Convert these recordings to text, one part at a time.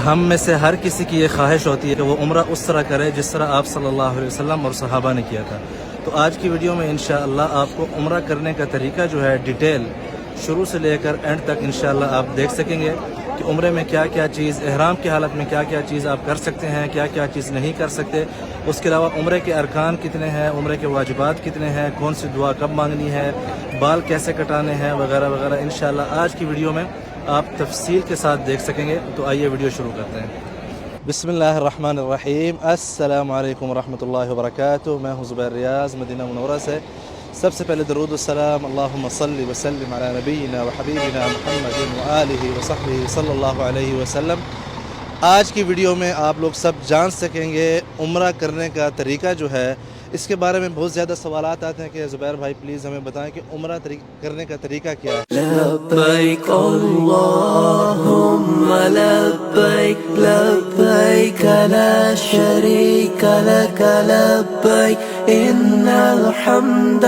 ہم میں سے ہر کسی کی یہ خواہش ہوتی ہے کہ وہ عمرہ اس طرح کرے جس طرح آپ صلی اللہ علیہ وسلم اور صحابہ نے کیا تھا. تو آج کی ویڈیو میں انشاءاللہ آپ کو عمرہ کرنے کا طریقہ جو ہے ڈیٹیل شروع سے لے کر اینڈ تک انشاءاللہ آپ دیکھ سکیں گے کہ عمرے میں کیا کیا چیز، احرام کی حالت میں کیا کیا چیز آپ کر سکتے ہیں، کیا کیا چیز نہیں کر سکتے. اس کے علاوہ عمرے کے ارکان کتنے ہیں، عمرے کے واجبات کتنے ہیں، کون سی دعا کب مانگنی ہے، بال کیسے کٹانے ہیں، وغیرہ وغیرہ انشاءاللہ آج کی ویڈیو میں آپ تفصیل کے ساتھ دیکھ سکیں گے. تو آئیے ویڈیو شروع کرتے ہیں. بسم اللہ الرحمن الرحیم. السلام علیکم ورحمۃ اللہ وبرکاتہ. میں ہوں زبیر ریاض مدینہ منورہ سے. سب سے پہلے درود السلام اللہم صلی وسلم علی نبینا وحبیبنا محمد وآلہ وصحبہ صلی اللہ علیہ وسلم. آج کی ویڈیو میں آپ لوگ سب جان سکیں گے عمرہ کرنے کا طریقہ جو ہے. اس کے بارے میں بہت زیادہ سوالات آتے ہیں کہ زبیر بھائی پلیز ہمیں بتائیں کہ عمرہ کرنے کا طریقہ کیا ہے. لبیک اللہم لبیک لبیک لا شریک لک لبیک ان الحمد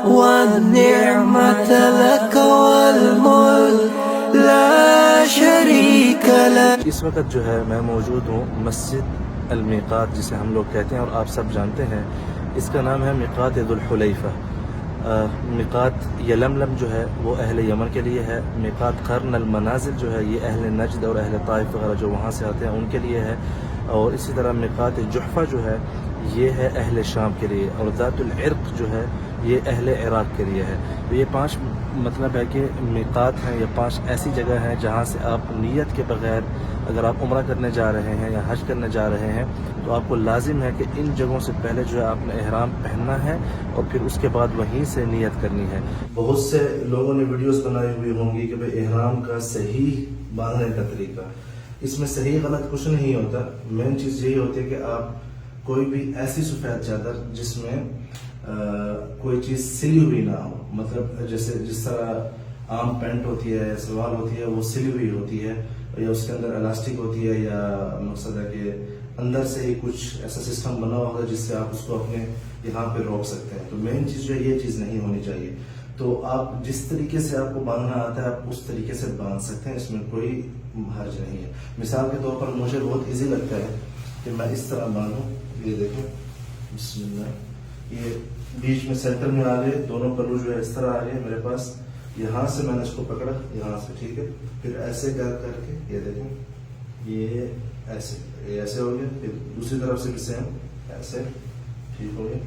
والنعمت لک والملک لا شریک لک. اس وقت جو ہے میں موجود ہوں مسجد المیقات جسے ہم لوگ کہتے ہیں اور آپ سب جانتے ہیں اس کا نام ہے میقات ذو الحلیفہ. میقات یلملم جو ہے وہ اہل یمن کے لیے ہے. میقات قرن المنازل جو ہے یہ اہل نجد اور اہل طائف وغیرہ جو وہاں سے آتے ہیں ان کے لیے ہے. اور اسی طرح میقات جحفہ جو ہے یہ ہے اہل شام کے لیے. اور ذات العرق جو ہے یہ اہل عراق کے لیے ہے. تو یہ 5 مطلب ہے کہ میقات ہیں، یہ 5 ایسی جگہ ہیں جہاں سے آپ نیت کے بغیر اگر آپ عمرہ کرنے جا رہے ہیں یا حج کرنے جا رہے ہیں تو آپ کو لازم ہے کہ ان جگہوں سے پہلے جو ہے آپ نے احرام پہننا ہے اور پھر اس کے بعد وہیں سے نیت کرنی ہے. بہت سے لوگوں نے ویڈیوز بنائی ہوئی ہوں گی کہ بھئی احرام کا صحیح باندھنے کا طریقہ. اس میں صحیح غلط کچھ نہیں ہوتا. مین چیز یہی ہوتی ہے کہ آپ کوئی بھی ایسی سفید چادر جس میں کوئی چیز سلی ہوئی نہ ہو، مطلب جس طرح عام پینٹ ہوتی ہے یا سلوار ہوتی ہے وہ سلی ہوئی ہوتی ہے یا اس کے اندر الاسٹک ہوتی ہے یا مقصد ہے کہ اندر سے ہی کچھ ایسا سسٹم بنا ہوا ہوگا جس سے آپ اس کو اپنے یہاں پہ روک سکتے ہیں. تو مین چیز جو ہے یہ چیز نہیں ہونی چاہیے. تو آپ جس طریقے سے آپ کو باندھنا آتا ہے آپ اس طریقے سے باندھ سکتے ہیں، اس میں کوئی حرج نہیں ہے. مثال کے طور پر مجھے بہت ایزی لگتا ہے کہ میں اس طرح باندھوں. یہ دیکھیں بسم اللہ، یہ بیچ میں سینٹر میں آ گئے، دونوں پلو جو ہے اس طرح آ گئے میرے پاس. یہاں سے میں نے اس کو پکڑا یہاں سے، ٹھیک ہے. پھر ایسے کر کے یہ دیکھیں یہ ایسے ہو گیا. پھر دوسری طرف سے بھی سیم ایسے، ٹھیک ہو گیا.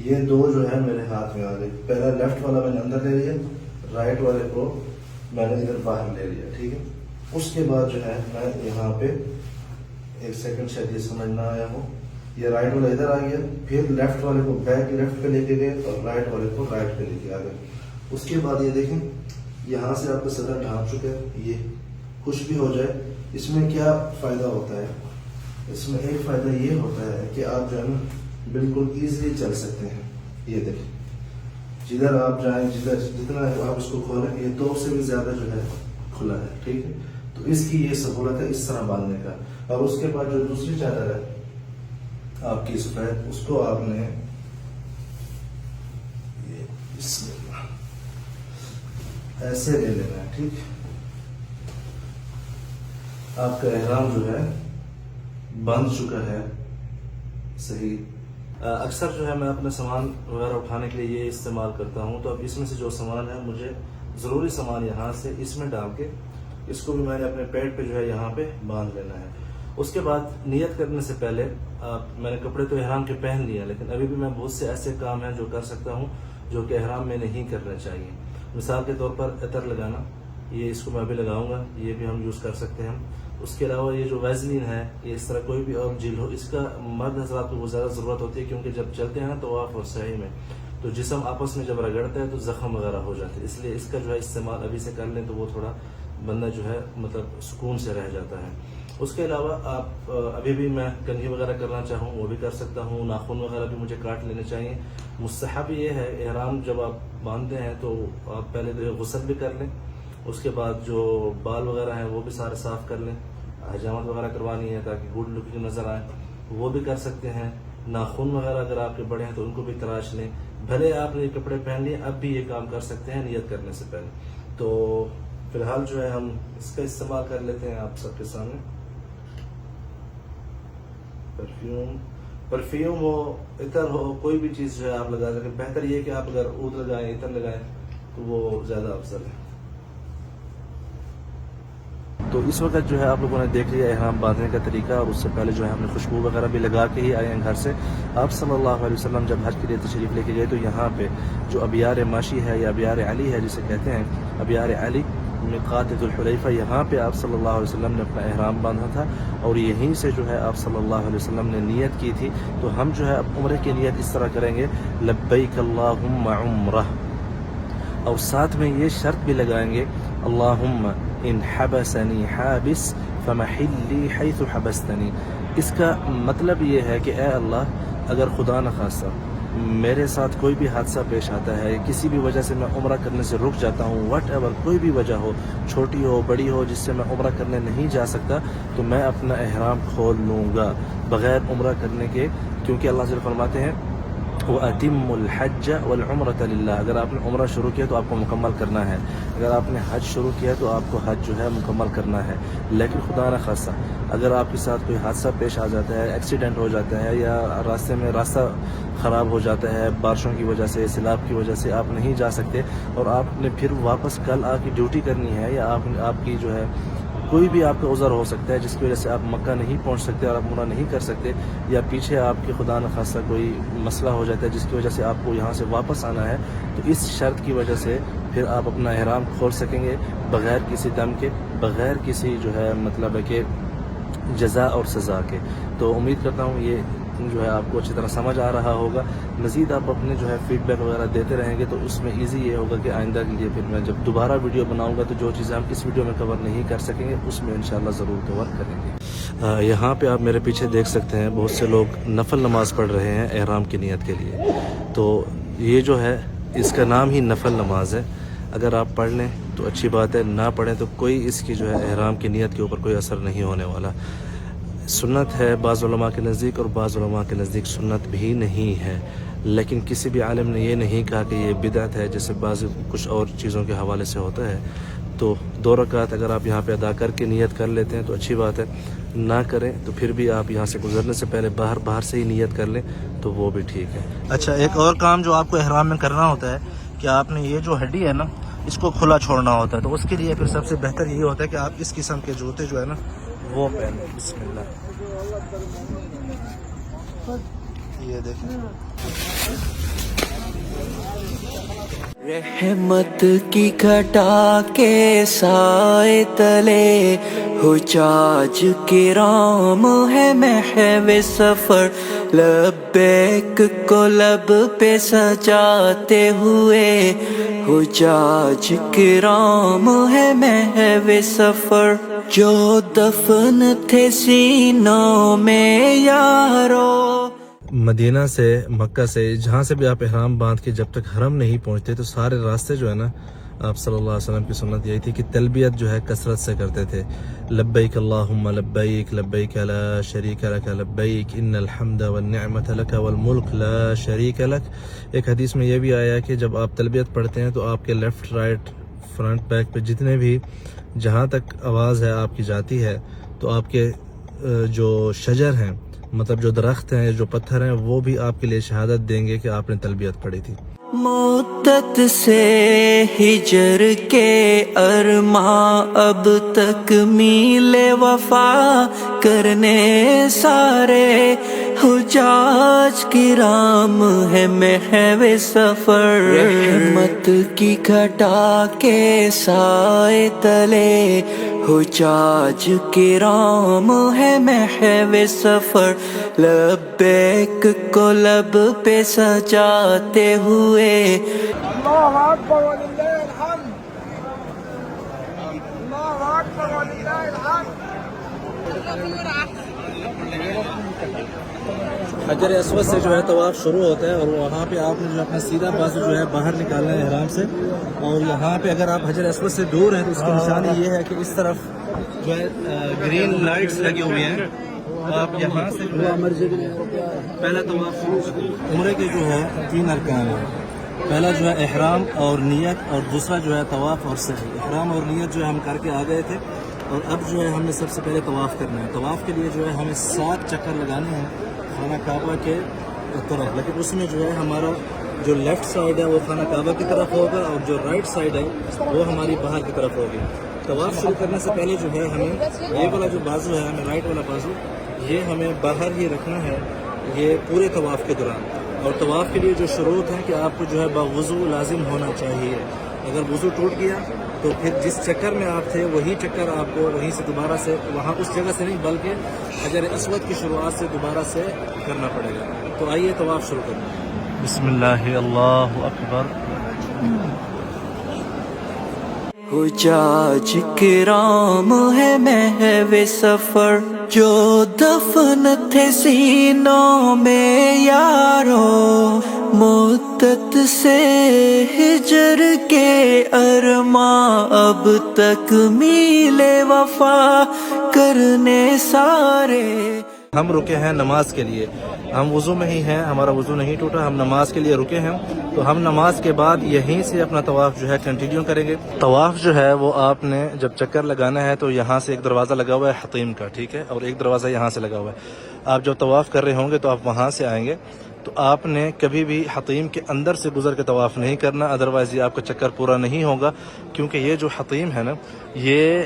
یہ 2 جو ہے میرے ہاتھ میں آ گئے. پہلا لیفٹ والا میں نے اندر لے لیا، رائٹ والے کو میں نے ادھر باہر لے لیا، ٹھیک ہے. اس کے بعد جو ہے میں یہاں پہ ایک سیکنڈ شاید یہ سمجھ نہ آیا ہو، یہ رائٹ والا ادھر آ گیا. پھر لیفٹ والے کو بیک لیفٹ پہ لے کے گئے اور رائٹ والے کو رائٹ پہ لے کے آ گئے. اس کے بعد یہ دیکھیں یہاں سے آپ کا صدر ڈھانپ چکا ہے. یہ کچھ بھی ہو جائے اس میں کیا فائدہ ہوتا ہے؟ اس میں ایک فائدہ یہ ہوتا ہے کہ آپ جو ہے نا بالکل ایزیلی چل سکتے ہیں. یہ دیکھیں جدھر آپ جائیں، جتنا آپ اس کو کھولیں یہ 2 سے بھی زیادہ جو ہے کھلا ہے، ٹھیک ہے. تو اس کی یہ سہولت ہے اس طرح باندھنے کا. اور اس کے بعد جو دوسری چادر ہے آپ کی سفید، اس کو آپ نے ایسے لے لینا ہے، ٹھیک. آپ کا احرام جو ہے بند چکا ہے صحیح. اکثر جو ہے میں اپنا سامان وغیرہ اٹھانے کے لیے یہ استعمال کرتا ہوں. تو اب اس میں سے جو سامان ہے مجھے ضروری سامان یہاں سے اس میں ڈال کے اس کو بھی میں نے اپنے پیٹ پہ جو ہے یہاں پہ باندھ لینا ہے. اس کے بعد نیت کرنے سے پہلے میں نے کپڑے تو احرام کے پہن لیا، لیکن ابھی بھی میں بہت سے ایسے کام ہیں جو کر سکتا ہوں جو کہ احرام میں نہیں کرنا چاہیے. مثال کے طور پر عطر لگانا، یہ اس کو میں ابھی لگاؤں گا، یہ بھی ہم یوز کر سکتے ہیں. اس کے علاوہ یہ جو ویزلین ہے، یہ اس طرح کوئی بھی اور جیل ہو، اس کا مرد حضرات کو بہت زیادہ ضرورت ہوتی ہے کیونکہ جب چلتے ہیں نا طواف اور سعی میں تو جسم آپس میں جب رگڑتا ہے تو زخم وغیرہ ہو جاتے ہیں. اس لیے اس کا جو ہے استعمال ابھی سے کر لیں تو وہ تھوڑا بندہ جو ہے مطلب سکون سے رہ جاتا ہے. اس کے علاوہ آپ ابھی بھی میں کنگھی وغیرہ کرنا چاہوں وہ بھی کر سکتا ہوں. ناخن وغیرہ بھی مجھے کاٹ لینے چاہیے. مستحب یہ ہے احرام جب آپ باندھتے ہیں تو آپ پہلے غسل بھی کر لیں. اس کے بعد جو بال وغیرہ ہیں وہ بھی سارے صاف کر لیں. حجامت وغیرہ کروانی ہے تاکہ گڈ لکنگ نظر آئے وہ بھی کر سکتے ہیں. ناخن وغیرہ اگر آپ کے بڑے ہیں تو ان کو بھی تراش لیں. بھلے آپ نے کپڑے پہن لیے اب بھی یہ کام کر سکتے ہیں نیت کرنے سے پہلے. تو فی الحال جو ہے ہم اس کا استعمال کر لیتے ہیں آپ سب کے سامنے. پرفیوم ہو، عطر ہو، کوئی بھی چیز جو ہے آپ لگا سکیں. بہتر یہ ہے کہ آپ اگر عود لگائیں، عطر لگائیں تو وہ زیادہ افضل ہے. تو اس وقت جو ہے آپ لوگوں نے دیکھ لیا احرام باندھنے کا طریقہ، اور اس سے پہلے جو ہے ہم نے خوشبو وغیرہ بھی لگا کے ہی آئے ہیں گھر سے. آپ صلی اللہ علیہ وسلم جب حج کے لیے تشریف لے کے گئے تو یہاں پہ جو ابیار ماشی ہے یا ابیار علی ہے جسے کہتے ہیں، ابیار علی میقات ذو الحلیفہ، یہاں پہ آپ صلی اللہ علیہ وسلم نے اپنا احرام باندھا تھا، اور یہیں سے جو ہے آپ صلی اللہ علیہ وسلم نے نیت کی تھی. تو ہم جو ہے اب عمرے کی نیت اس طرح کریں گے، لبیک اللہم عمرہ، اور ساتھ میں یہ شرط بھی لگائیں گے، اللہم ان حبسنی حابس فمحلی حیث حبستنی. اس کا مطلب یہ ہے کہ اے اللہ، اگر خدا نخواستہ میرے ساتھ کوئی بھی حادثہ پیش آتا ہے، کسی بھی وجہ سے میں عمرہ کرنے سے رک جاتا ہوں، وٹ ایور، کوئی بھی وجہ ہو، چھوٹی ہو بڑی ہو، جس سے میں عمرہ کرنے نہیں جا سکتا، تو میں اپنا احرام کھول لوں گا بغیر عمرہ کرنے کے. کیونکہ اللہ تعالیٰ فرماتے ہیں وَأَتِمُّ الْحَجَّ وَالْعُمْرَةَ لِلَّهِ. اگر آپ نے عمرہ شروع کیا تو آپ کو مکمل کرنا ہے، اگر آپ نے حج شروع کیا تو آپ کو حج جو ہے مکمل کرنا ہے. لیکن خدا نہ خواستہ اگر آپ کے ساتھ کوئی حادثہ پیش آ جاتا ہے، ایکسیڈنٹ ہو جاتا ہے، یا راستے میں راستہ خراب ہو جاتا ہے بارشوں کی وجہ سے، سیلاب کی وجہ سے آپ نہیں جا سکتے، اور آپ نے پھر واپس کل آ کے ڈیوٹی کرنی ہے، یا آپ کی جو ہے کوئی بھی آپ کا عذر ہو سکتا ہے جس کی وجہ سے آپ مکہ نہیں پہنچ سکتے اور آپ عمرہ نہیں کر سکتے، یا پیچھے آپ کی خدا نخواستہ کوئی مسئلہ ہو جاتا ہے جس کی وجہ سے آپ کو یہاں سے واپس آنا ہے، تو اس شرط کی وجہ سے پھر آپ اپنا احرام کھول سکیں گے بغیر کسی دم کے، بغیر کسی جو ہے مطلب ہے کہ جزا اور سزا کے. تو امید کرتا ہوں یہ جو ہے آپ کو اچھی طرح سمجھ آ رہا ہوگا. مزید آپ اپنے جو ہے فیڈ بیک وغیرہ دیتے رہیں گے تو اس میں ایزی یہ ہوگا کہ آئندہ کے لیے پھر میں جب دوبارہ ویڈیو بناؤں گا تو جو چیزیں ہم اس ویڈیو میں کور نہیں کر سکیں گے اس میں انشاءاللہ ضرور کور کریں گے. یہاں پہ آپ میرے پیچھے دیکھ سکتے ہیں بہت سے لوگ نفل نماز پڑھ رہے ہیں احرام کی نیت کے لیے. تو یہ جو ہے اس کا نام ہی نفل نماز ہے. اگر آپ پڑھ لیں تو اچھی بات ہے، نہ پڑھیں تو کوئی اس کی جو ہے احرام کی نیت کے اوپر کوئی اثر نہیں ہونے والا. سنت ہے بعض علماء کے نزدیک، اور بعض علماء کے نزدیک سنت بھی نہیں ہے، لیکن کسی بھی عالم نے یہ نہیں کہا کہ یہ بدعت ہے جیسے بعض کچھ اور چیزوں کے حوالے سے ہوتا ہے. تو 2 رکعت اگر آپ یہاں پہ ادا کر کے نیت کر لیتے ہیں تو اچھی بات ہے، نہ کریں تو پھر بھی آپ یہاں سے گزرنے سے پہلے باہر سے ہی نیت کر لیں تو وہ بھی ٹھیک ہے. اچھا، ایک اور کام جو آپ کو احرام میں کرنا ہوتا ہے کہ آپ نے یہ جو ہڈی ہے نا اس کو کھلا چھوڑنا ہوتا ہے. تو اس کے لیے پھر سب سے بہتر یہ ہوتا ہے کہ آپ اس قسم کے جوتے جو ہے نا وہ پہنیں. بسم اللہ، یہ دیکھیں. رحمت کی گھٹا کے سائے تلے حجاج کرام ہے محو سفر، لبیک کو لب پہ سجاتے ہوئے حجاج کرام ہے محو سفر، جو دفن تھے سینوں میں یارو. مدینہ سے، مکہ سے، جہاں سے بھی آپ احرام باندھ کے جب تک حرم نہیں پہنچتے تو سارے راستے جو ہے نا آپ صلی اللہ علیہ وسلم کی سنت یہی تھی کہ تلبیت جو ہے کثرت سے کرتے تھے. لبیک اللہم لبیک، لبیک لا شریک لک لبیک، ان الحمد والنعمت لک والملک لا شریک لک. ایک حدیث میں یہ بھی آیا کہ جب آپ تلبیت پڑھتے ہیں تو آپ کے لیفٹ، رائٹ، فرنٹ، بیک پہ جتنے بھی جہاں تک آواز ہے آپ کی جاتی ہے تو آپ کے جو شجر ہیں، مطلب جو درخت ہیں، جو پتھر ہیں، وہ بھی آپ کے لیے شہادت دیں گے کہ آپ نے تلبیت پڑھی تھی. مدت سے ہجر کے ارماں اب تک میل وفا کرنے سارے حجاج کرام ہے محو سفر، رحمت کی گھٹا کے سائے تلے حجاج کرام ہے محو سفر، لبیک کو لب پہ سجاتے ہوئے. اللہ اکبر وللہ الحمد، اللہ اکبر وللہ الحمد. حجر اسود سے جو ہے طواف شروع ہوتا ہے، اور وہاں پہ آپ نے جو اپنا سیدھا بازو جو ہے باہر نکالنا ہے احرام سے، اور یہاں پہ اگر آپ حجر اسود سے دور ہیں تو اس کی نشانی یہ ہے کہ اس طرف جو ہے گرین لائٹس لگی ہوئی ہیں. آپ یہاں سے جو ہے پہلا طواف عمرے کے جو ہے 3 ارکان ہیں. پہلا جو ہے احرام اور نیت، اور دوسرا جو ہے طواف اور سعی. احرام اور نیت جو ہے ہم کر کے آ گئے تھے، اور اب جو ہے ہم نے سب سے پہلے طواف کرنا ہے. طواف کے لیے جو ہے ہمیں 7 چکر لگانے ہیں خانہ کعبہ کے طرف، لیکن اس میں جو ہے ہمارا جو لیفٹ سائڈ ہے وہ خانہ کعبہ کی طرف ہوگا، اور جو رائٹ سائڈ ہے وہ ہماری باہر کی طرف ہوگی. طواف شروع کرنے سے پہلے جو ہے ہمیں یہ والا جو بازو ہے، ہمیں رائٹ والا بازو، یہ ہمیں باہر ہی رکھنا ہے یہ پورے طواف کے دوران. اور طواف کے لیے جو شروط ہیں کہ آپ کو جو ہے باوضو لازم ہونا چاہیے. اگر وضو ٹوٹ گیا تو پھر جس چکر میں آپ تھے وہی چکر آپ کو وہیں سے دوبارہ سے، وہاں اس جگہ سے نہیں بلکہ حجر اسود کی شروعات سے دوبارہ سے کرنا پڑے گا. تو آئیے طواف شروع کریں. بسم اللہ اللہ اکبر. حجاج کرام ہے محو سفر جو دفن تھے سینوں میں یارو، مدت سے ہجر کے ارماں اب تک میلے وفا کرنے سارے. ہم رکے ہیں نماز کے لیے، ہم وضو میں ہی ہیں، ہمارا وضو نہیں ٹوٹا، ہم نماز کے لیے رکے ہیں. تو ہم نماز کے بعد یہیں سے اپنا طواف جو ہے کنٹینیو کریں گے. طواف جو ہے وہ آپ نے جب چکر لگانا ہے تو یہاں سے ایک دروازہ لگا ہوا ہے حطیم کا، ٹھیک ہے، اور ایک دروازہ یہاں سے لگا ہوا ہے. آپ جب طواف کر رہے ہوں گے تو آپ وہاں سے آئیں گے، تو آپ نے کبھی بھی حطیم کے اندر سے گزر کے طواف نہیں کرنا، ادروائز یہ آپ کا چکر پورا نہیں ہوگا. کیونکہ یہ جو حطیم ہے نا، یہ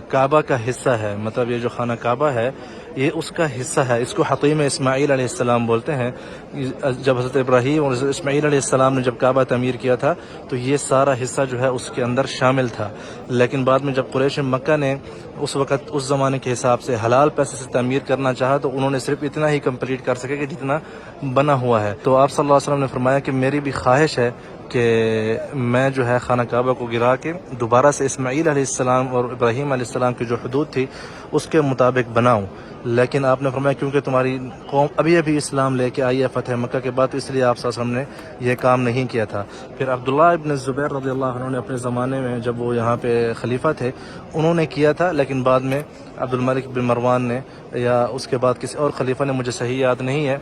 کعبہ کا حصہ ہے، مطلب یہ جو خانہ کعبہ ہے یہ اس کا حصہ ہے. اس کو حطیم اسماعیل علیہ السلام بولتے ہیں. جب حضرت ابراہیم اور حضرت اسماعیل علیہ السلام نے جب کعبہ تعمیر کیا تھا تو یہ سارا حصہ جو ہے اس کے اندر شامل تھا. لیکن بعد میں جب قریش مکہ نے اس وقت اس زمانے کے حساب سے حلال پیسے سے تعمیر کرنا چاہا تو انہوں نے صرف اتنا ہی کمپلیٹ کر سکے کہ جتنا بنا ہوا ہے. تو آپ صلی اللہ علیہ وسلم نے فرمایا کہ میری بھی خواہش ہے کہ میں جو ہے خانہ کعبہ کو گرا کے دوبارہ سے اسماعیل علیہ السلام اور ابراہیم علیہ السلام کی جو حدود تھی اس کے مطابق بناؤں. لیکن آپ نے فرمایا کیونکہ تمہاری قوم ابھی اسلام لے کے آئی ہے فتح مکہ کے بعد، اس لیے آپ صلی اللہ علیہ وسلم نے یہ کام نہیں کیا تھا. پھر عبداللہ ابن زبیر رضی اللہ عنہ نے اپنے زمانے میں جب وہ یہاں پہ خلیفہ تھے انہوں نے کیا تھا، لیکن بعد میں عبد الملک بن مروان نے یا اس کے بعد کسی اور خلیفہ نے، مجھے صحیح یاد نہیں ہے،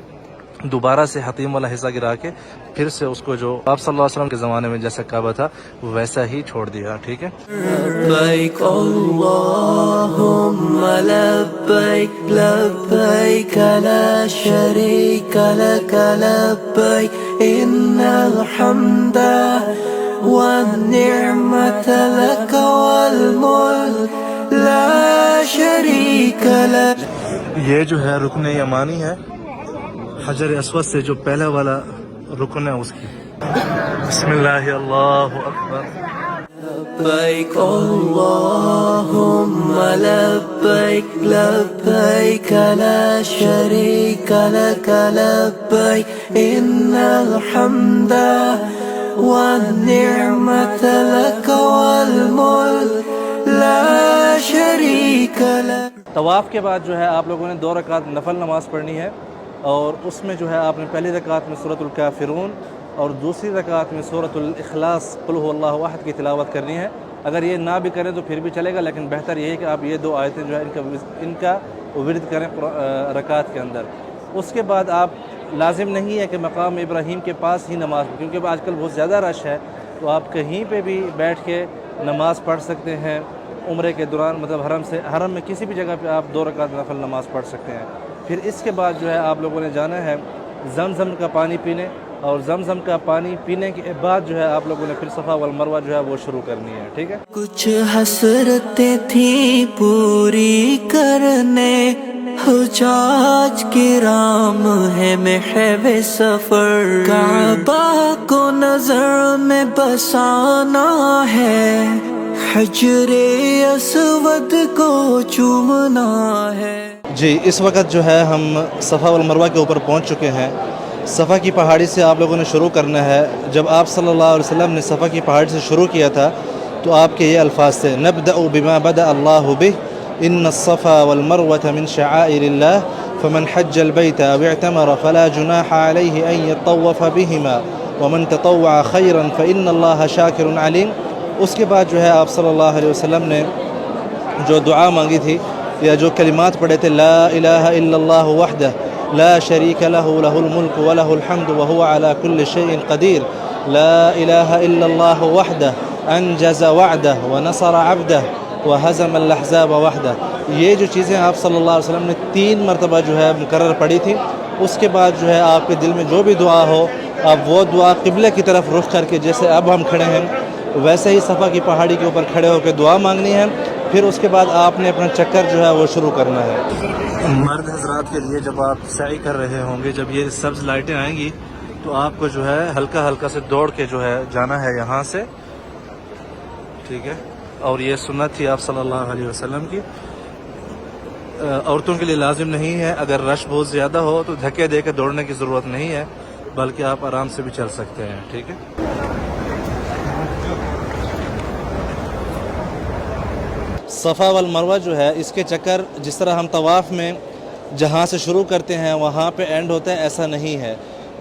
دوبارہ سے حطیم والا حصہ گرا کے پھر سے اس کو جو آپ صلی اللہ علیہ وسلم کے زمانے میں جیسا کعبہ تھا ویسا ہی چھوڑ دیا. ٹھیک ہے. لبیک اللہم لبیک لبیک لا شریک لک لبیک ان الحمد والنعمت لک والملک لا شریک لک. یہ جو ہے رکن یمانی ہے، حجر اسود سے جو پہلا والا رکن ہے اس کی. بسم اللہ اللہ اکبر. لبیک اللہم لبیک لبیک لا شریک لک لبیک ان الحمد والنعمت لک والملک لا شریک لک. طواف کے بعد جو ہے آپ لوگوں نے 2 رکعت نفل نماز پڑھنی ہے، اور اس میں جو ہے آپ نے پہلی رکعت میں سورۃ الکافرون اور دوسری رکعت میں سورۃ الاخلاص قل هو اللہ احد کی تلاوت کرنی ہے. اگر یہ نہ بھی کریں تو پھر بھی چلے گا، لیکن بہتر یہ ہے کہ آپ یہ 2 آیتیں جو ہے ان کا ورد کریں رکعت کے اندر. اس کے بعد آپ لازم نہیں ہے کہ مقام ابراہیم کے پاس ہی نماز، کیونکہ آج کل بہت زیادہ رش ہے، تو آپ کہیں پہ بھی بیٹھ کے نماز پڑھ سکتے ہیں. عمرے کے دوران مطلب حرم میں کسی بھی جگہ پہ آپ 2 رکعت نفل نماز پڑھ سکتے ہیں. پھر اس کے بعد جو ہے آپ لوگوں نے جانا ہے زمزم کا پانی پینے، اور زمزم کا پانی پینے کے بعد جو ہے آپ لوگوں نے پھر صفا والمروہ جو ہے وہ شروع کرنی ہے. ٹھیک ہے. کچھ حسرتیں تھیں پوری کرنے، حجاج کرام ہے محو سفر، کعبہ کو نظر میں بسانا ہے، حجر اسود کو چومنا ہے. جی اس وقت جو ہے ہم صفا والمروہ کے اوپر پہنچ چکے ہیں. صفا کی پہاڑی سے آپ لوگوں نے شروع کرنا ہے. جب آپ صلی اللہ علیہ وسلم نے صفا کی پہاڑی سے شروع کیا تھا تو آپ کے یہ الفاظ تھے، نبدأ بما بدأ اللہ بہ ان الصفا والمروة من شعائر اللہ فمن حج البيت او اعتمر فلا جناح عليه ان يطوف بهما ومن تطوع خيرا فان الله شاكر عليم. اس کے بعد جو ہے آپ صلی اللہ علیہ وسلم نے جو دعا مانگی تھی یا جو کلمات پڑھے تھے، لا الہ الا اللہ وحدہ لا شریک لہ لہ الملک ولہ الحمد وہو علی کل شیء قدیر لا الہ الا اللہ وحدہ انجز وعدہ ونصر عبدہ وہزم الاحزاب وحدہ. یہ جو چیزیں آپ صلی اللہ علیہ وسلم نے 3 مرتبہ جو ہے مکرر پڑھی تھی. اس کے بعد جو ہے آپ کے دل میں جو بھی دعا ہو آپ وہ دعا قبلے کی طرف رخ کر کے، جیسے اب ہم کھڑے ہیں ویسے ہی صفا کی پہاڑی کے اوپر کھڑے ہو کے دعا مانگنی ہے. پھر اس کے بعد آپ نے اپنا چکر جو ہے وہ شروع کرنا ہے. مرد حضرات کے لیے جب آپ سعی کر رہے ہوں گے، جب یہ سبز لائٹیں آئیں گی تو آپ کو جو ہے ہلکا ہلکا سے دوڑ کے جو ہے جانا ہے یہاں سے، ٹھیک ہے. اور یہ سنت تھی آپ صلی اللہ علیہ وسلم کی. عورتوں کے لیے لازم نہیں ہے. اگر رش بہت زیادہ ہو تو دھکے دے کے دوڑنے کی ضرورت نہیں ہے، بلکہ آپ آرام سے بھی چل سکتے ہیں، ٹھیک ہے. صفا والمروہ جو ہے اس کے چکر جس طرح ہم طواف میں جہاں سے شروع کرتے ہیں وہاں پہ اینڈ ہوتا ہے، ایسا نہیں ہے.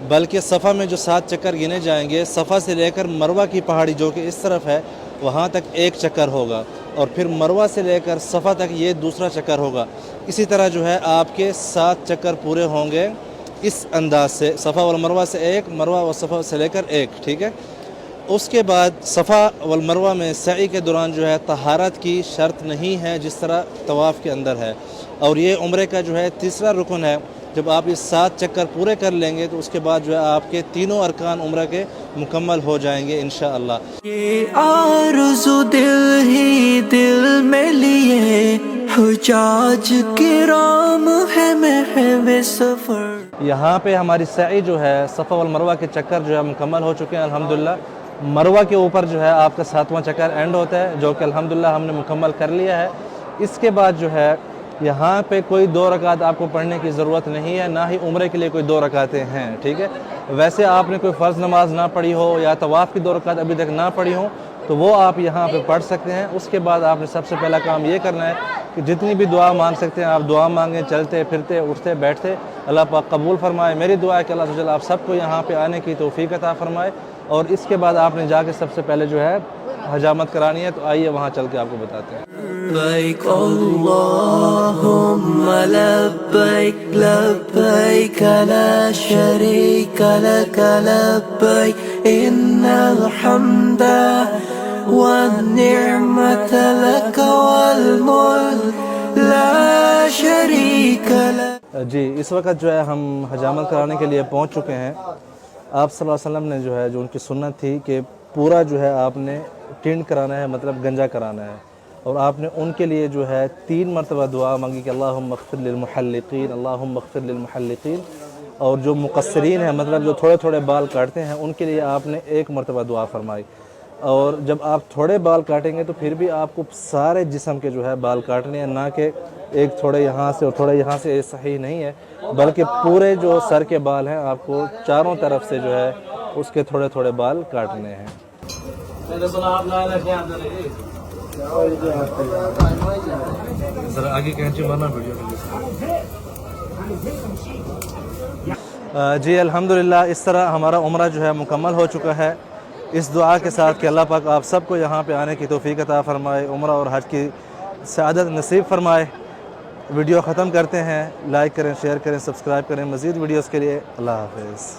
بلکہ صفا میں جو 7 چکر گنے جائیں گے، صفا سے لے کر مروہ کی پہاڑی جو کہ اس طرف ہے وہاں تک 1 چکر ہوگا، اور پھر مروہ سے لے کر صفا تک یہ دوسرا چکر ہوگا. اسی طرح جو ہے آپ کے 7 چکر پورے ہوں گے اس انداز سے، صفا والمروہ سے 1، مروہ و صفا سے لے کر 1، ٹھیک ہے. اس کے بعد صفا والمروہ میں سعی کے دوران جو ہے طہارت کی شرط نہیں ہے جس طرح طواف کے اندر ہے. اور یہ عمرے کا جو ہے تیسرا رکن ہے. جب آپ یہ 7 چکر پورے کر لیں گے تو اس کے بعد جو ہے آپ کے تینوں ارکان عمرہ کے مکمل ہو جائیں گے انشاءاللہ. یہ آرزو دل ہی دل میں لیے حجاج کرام ہے محو سفر. یہاں پہ ہماری سعی جو ہے صفا والمروہ کے چکر جو ہے مکمل ہو چکے ہیں الحمدللہ. مروہ کے اوپر جو ہے آپ کا 7واں چکر اینڈ ہوتا ہے، جو کہ الحمدللہ ہم نے مکمل کر لیا ہے. اس کے بعد جو ہے یہاں پہ کوئی 2 رکعت آپ کو پڑھنے کی ضرورت نہیں ہے، نہ ہی عمرے کے لیے کوئی 2 رکعتیں ہیں، ٹھیک ہے. ویسے آپ نے کوئی فرض نماز نہ پڑھی ہو یا طواف کی 2 رکعت ابھی تک نہ پڑھی ہوں تو وہ آپ یہاں پہ پڑھ سکتے ہیں. اس کے بعد آپ نے سب سے پہلا کام یہ کرنا ہے کہ جتنی بھی دعا مانگ سکتے ہیں آپ دعا مانگیں، چلتے پھرتے اٹھتے بیٹھتے. اللہ پاک قبول فرمائے. میری دعا ہے کہ اللہ تعالیٰ آپ سب کو یہاں پہ آنے کی توفیق عطا فرمائے. اور اس کے بعد آپ نے جا کے سب سے پہلے جو ہے حجامت کرانی ہے. تو آئیے وہاں چل کے آپ کو بتاتے ہیں. لبیک اللہم لبیک لبیک لا شریک لک لبیک ان الحمد والنعمت لک والملک لا شریک لک. جی اس وقت جو ہے ہم حجامت کرانے کے لیے پہنچ چکے ہیں. آپ صلی اللہ علیہ وسلم نے جو ہے جو ان کی سنت تھی کہ پورا جو ہے آپ نے ٹنڈ کرانا ہے، مطلب گنجا کرانا ہے. اور آپ نے ان کے لیے جو ہے 3 مرتبہ دعا مانگی کہ اللہم اغفر للمحلقین، اللہم اغفر للمحلقین. اور جو مقصرین ہیں، مطلب جو تھوڑے تھوڑے بال کاٹتے ہیں، ان کے لیے آپ نے 1 مرتبہ دعا فرمائی. اور جب آپ تھوڑے بال کاٹیں گے تو پھر بھی آپ کو سارے جسم کے جو ہے بال کاٹنے ہیں، نہ کہ ایک تھوڑے یہاں سے اور تھوڑے یہاں سے. یہ صحیح نہیں ہے، بلکہ پورے جو سر کے بال ہیں آپ کو چاروں طرف سے جو ہے اس کے تھوڑے تھوڑے بال کاٹنے ہیں. ذرا آگے کینچی مارنا ویڈیو. جی الحمدللہ اس طرح ہمارا عمرہ جو ہے مکمل ہو چکا ہے. اس دعا کے ساتھ کہ اللہ پاک آپ سب کو یہاں پہ آنے کی توفیق عطا فرمائے، عمرہ اور حج کی سعادت نصیب فرمائے. ویڈیو ختم کرتے ہیں. لائک کریں، شیئر کریں، سبسکرائب کریں مزید ویڈیوز کے لیے. اللہ حافظ.